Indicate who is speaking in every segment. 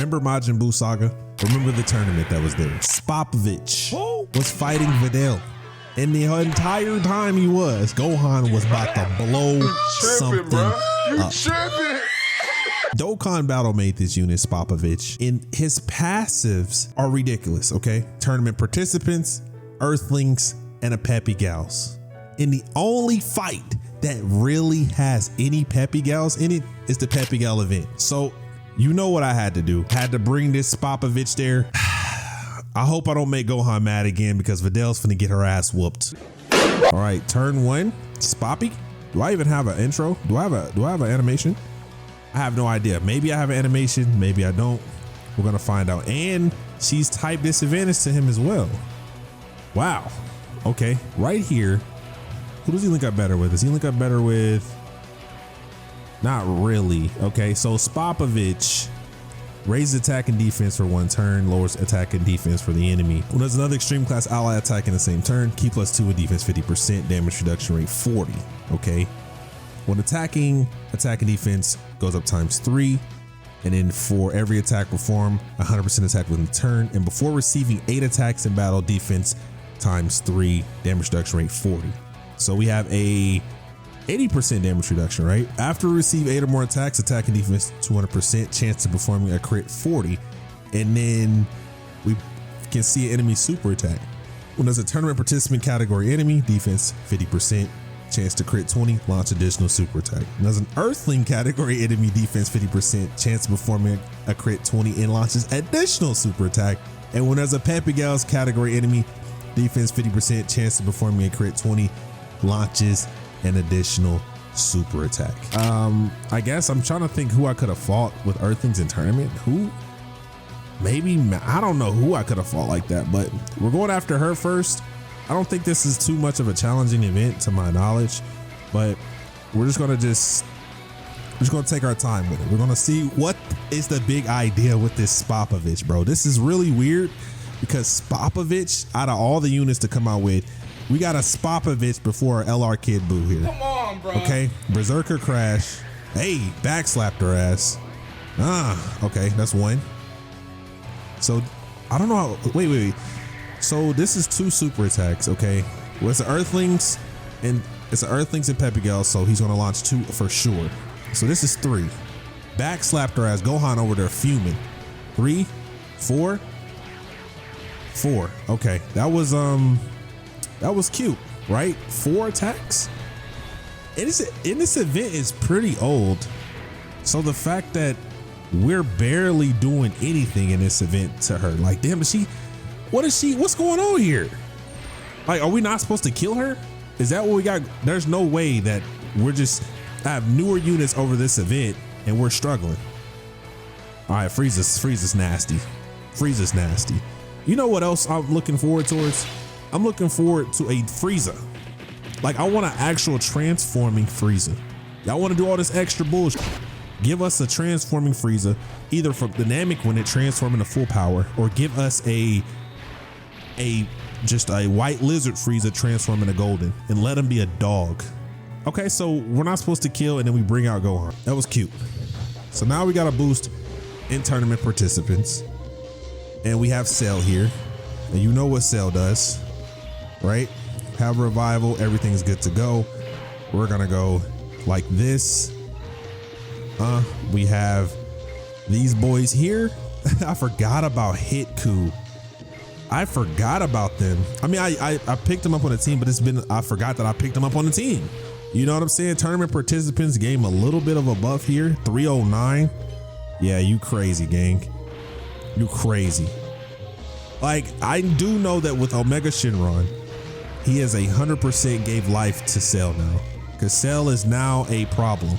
Speaker 1: Remember Majin Buu Saga? Remember the tournament that was there? Spopovich was fighting Videl. And the entire time he was, Gohan was about to blow something up. Dokkan battle made this unit, Spopovich, and his passives are ridiculous, okay? Tournament participants, Earthlings, and a Peppy Gals. And the only fight that really has any Peppy Gals in it is the Peppy Gal event. So you know what I had to do. Had to bring this Spopovich there. I hope I don't make Gohan mad again because Videl's finna get her ass whooped. All right, turn one, Spoppy. Do I even have an intro? Do I have an animation? I have no idea. Maybe I have an animation, maybe I don't. We're gonna find out. And she's typed disadvantage to him as well. Wow. Okay, right here. Who does he link up better with? Does he link up better with? Not really. Okay, so Spopovich raises attack and defense for 1 turn, lowers attack and defense for the enemy. When there's another extreme class ally attack in the same turn, key +2 with defense 50%, damage reduction rate 40. Okay. When attacking, attack and defense goes up ×3. And then for every attack performed, 100% attack within the turn. And before receiving 8 attacks in battle, defense ×3, damage reduction rate 40. So we have a 80% damage reduction, right? After we receive 8 or more attacks, attack and defense 200%, chance to performing a crit 40. And then we can see an enemy super attack. When there's a tournament participant category enemy, defense 50%, chance to crit 20, launch additional super attack. And there's an Earthling category enemy, defense 50%, chance of performing a crit 20 and launches additional super attack. And when there's a Peppy Gals category enemy, defense 50%, chance of performing a crit 20, launches an additional super attack. I guess I'm trying to think who I could have fought with Earthlings in tournament. Who? Maybe, I don't know who I could have fought like that, but we're going after her first. I don't think this is too much of a challenging event to my knowledge, but we're just gonna take our time with it. We're gonna see what is the big idea with this Spopovich, bro. This is really weird because Spopovich, out of all the units to come out with, we got a Spopovich before our LR Kid Buu here.
Speaker 2: Come on, bro.
Speaker 1: Okay, Berserker Crash. Hey, backslapped her ass. Okay, that's 1. So I don't know how, wait. So this is 2 super attacks, okay? Well, it's the Earthlings and Peppy Gals, so he's gonna launch 2 for sure. So this is 3. Backslapped her ass. Gohan over there fuming. 3, 4. Okay, that was cute, right? 4 attacks. And this event is pretty old. So the fact that we're barely doing anything in this event to her, like, damn, what's going on here? Like, are we not supposed to kill her? Is that what we got? There's no way that I have newer units over this event and we're struggling. All right, Frieza's nasty. Frieza's nasty. You know what else I'm looking forward towards? I'm looking forward to a Frieza. Like, I want an actual transforming Frieza. Y'all want to do all this extra bullshit? Give us a transforming Frieza, either from dynamic when it transforms into full power, or give us just a white lizard Frieza transform into golden and let him be a dog. Okay, so we're not supposed to kill and then we bring out Gohan. That was cute. So now we got a boost in tournament participants, and we have Cell here, and you know what Cell does, right? Have revival, everything's good to go. We're gonna go like this. We have these boys here. I forgot about Hitku. I forgot about them. I mean, I picked them up on the team, but I forgot that I picked them up on the team. You know what I'm saying? Tournament participants gave him a little bit of a buff here. 309. Yeah, you crazy, gang. You crazy. Like, I do know that with Omega Shenron, he is 100% gave life to Cell now, because Cell is now a problem.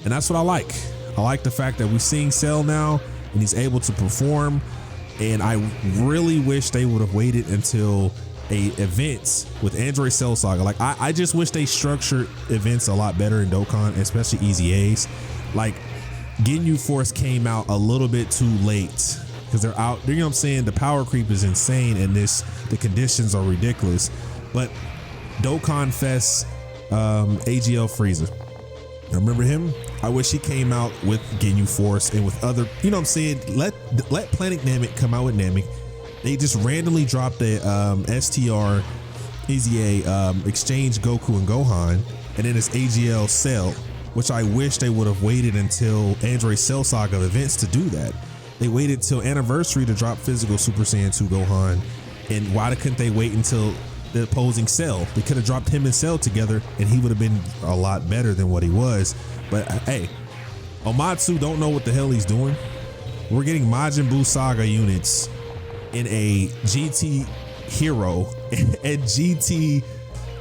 Speaker 1: And that's what I like. I like the fact that we're seeing Cell now and he's able to perform. And I really wish they would have waited until events with Android Cell Saga. Like, I just wish they structured events a lot better in Dokkan, especially Easy A's. Like, Ginyu Force came out a little bit too late because they're out. You know what I'm saying? The power creep is insane and the conditions are ridiculous. But Dokkan Fest, AGL Frieza. I remember him. I wish he came out with Ginyu Force and with other, you know what I'm saying? Let Planet Namek come out with Namek. They just randomly dropped a STR EZA exchange Goku and Gohan, and then it's AGL Cell, which I wish they would have waited until Android Cell Saga events to do that. They waited till Anniversary to drop physical Super Saiyan 2 Gohan, and why couldn't they wait until the opposing Cell? They could have dropped him and Cell together and he would have been a lot better than what he was. But hey, Omatsu don't know what the hell he's doing. We're getting Majin Buu Saga units in a GT hero and GT,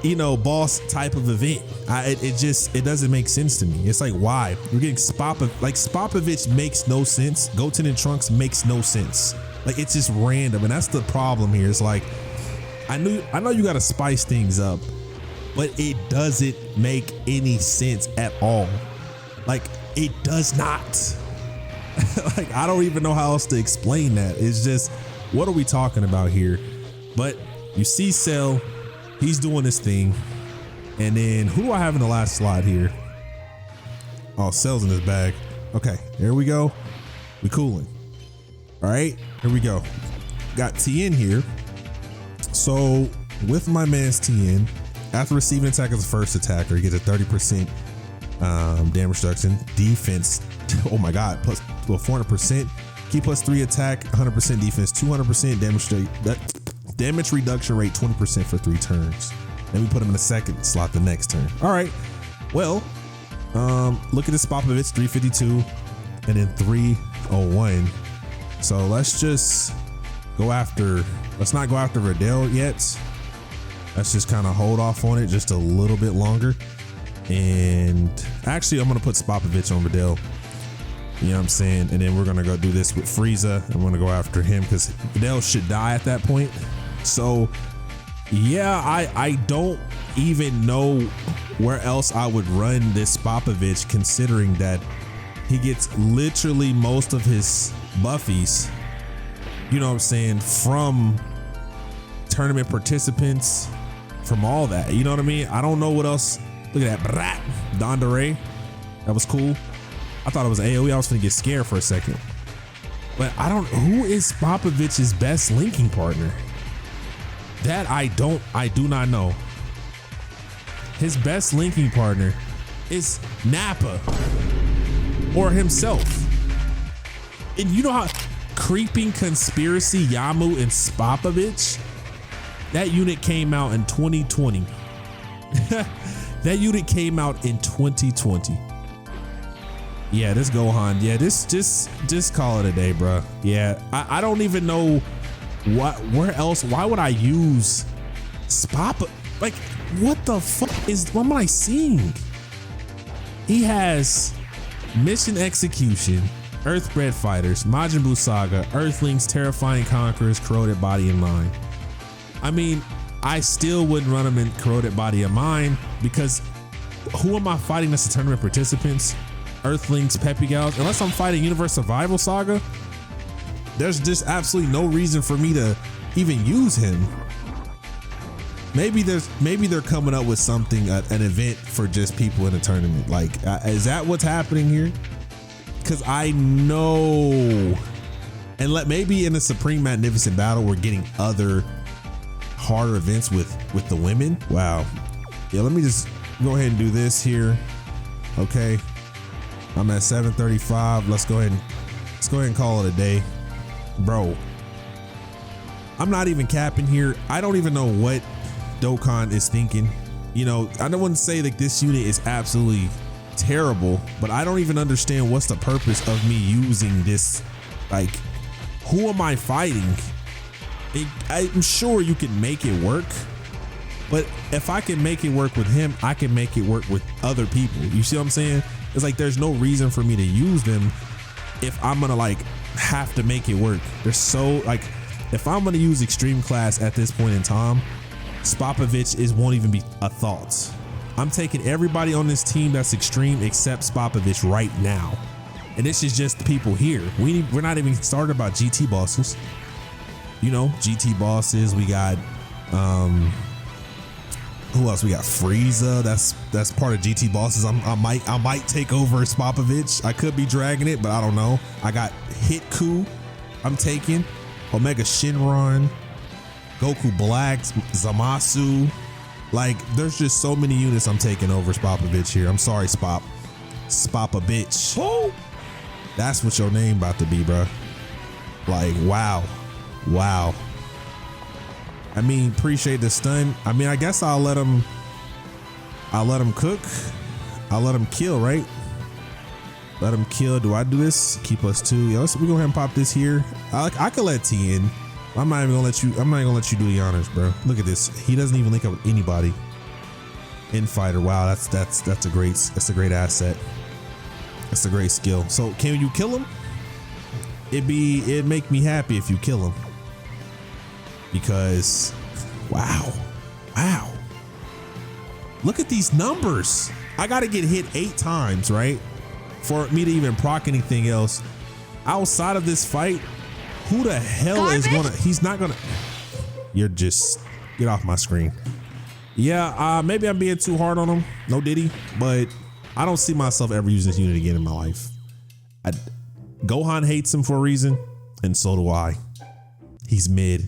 Speaker 1: you know, boss type of event. It doesn't make sense to me. It's like, why? We're getting Spopovich makes no sense. Goten and Trunks makes no sense. Like, it's just random, and that's the problem here. It's like, I know you gotta spice things up, but it doesn't make any sense at all. Like, it does not. Like, I don't even know how else to explain that. It's just, what are we talking about here? But you see Cell, he's doing this thing. And then who do I have in the last slot here? Oh, Cell's in his bag. Okay, there we go. We cooling. All right, here we go. Got Tien here. So with my man's Tien, after receiving attack as a first attacker, he gets a 30% damage reduction. Defense, oh my God, plus 400%. Key plus 3 attack, 100% defense, 200% damage reduction rate, 20% for 3 turns. Then we put him in the second slot the next turn. All right, well, look at this Spopovich, 352 and then 301. So let's just go after, let's not go after Videl yet. Let's just kind of hold off on it just a little bit longer. And actually, I'm gonna put Spopovich on Videl. You know what I'm saying? And then we're gonna go do this with Frieza. I'm gonna go after him because Videl should die at that point. So yeah, I don't even know where else I would run this Spopovich, considering that he gets literally most of his buffies, you know what I'm saying, from tournament participants, from all that, you know what I mean? I don't know what else. Look at that, brat, Dandere. That was cool. I thought it was AoE. I was gonna get scared for a second. But I don't, who is Spopovich's best linking partner? That I do not know. His best linking partner is Nappa or himself. And you know how creeping conspiracy Yamu and Spopovich, that unit came out in 2020. That unit came out in 2020. Yeah, this Gohan, yeah, this just call it a day, bro. Yeah, I don't even know where else, why would I use Spop? Like, what the fuck what am I seeing? He has Mission Execution, Earthbred Fighters, Majin Buu Saga, Earthlings, Terrifying Conquerors, Corroded Body and Mind. I mean, I still wouldn't run him in Corroded Body and Mind because who am I fighting that's the tournament participants? Earthlings, Peppy Gals, unless I'm fighting Universe Survival Saga, there's just absolutely no reason for me to even use him. Maybe they're coming up with something, an event for just people in the tournament. Like, is that what's happening here? Because I know, and maybe in the Supreme Magnificent Battle, we're getting other harder events with the women. Wow. Yeah, let me just go ahead and do this here. Okay. I'm at 7:35. Let's go ahead and call it a day. Bro, I'm not even capping here. I don't even know what Dokkan is thinking. You know, I don't want to say like this unit is absolutely terrible, but I don't even understand what's the purpose of me using this. Like, who am I fighting? I'm sure you can make it work, but if I can make it work with him, I can make it work with other people. You see what I'm saying? It's like there's no reason for me to use them if I'm gonna like have to make it work. They're so like, if I'm gonna use extreme class at this point in time, Spopovich won't even be a thought. I'm taking everybody on this team that's extreme except Spopovich right now. And this is just the people here. We're not even started about GT bosses. You know, GT bosses, we got Who else? We got Frieza. That's part of GT bosses. I might take over Spopovich. I could be dragging it, but I don't know. I got Hitku. I'm taking Omega Shinron, Goku Black, Zamasu. Like, there's just so many units I'm taking over Spopovich here. I'm sorry, Spopavich. Oh, that's what your name about to be, bro. Like, wow. I mean, appreciate the stun. I mean, I guess I'll let him cook. I'll let him kill, right? Let him kill. Do I do this? Keep us 2. Yeah, we go ahead and pop this here. I could let T in. I'm not even gonna let you do the honors, bro. Look at this. He doesn't even link up with anybody. Infighter. Wow, that's a great asset. That's a great skill. So can you kill him? It'd make me happy if you kill him. Because wow. Look at these numbers. I gotta get hit 8 times, right? For me to even proc anything else. Outside of this fight, who the hell is he's not gonna, you're just, get off my screen. Yeah, maybe I'm being too hard on him. No diddy, but I don't see myself ever using this unit again in my life. Gohan hates him for a reason, and so do I. He's mid.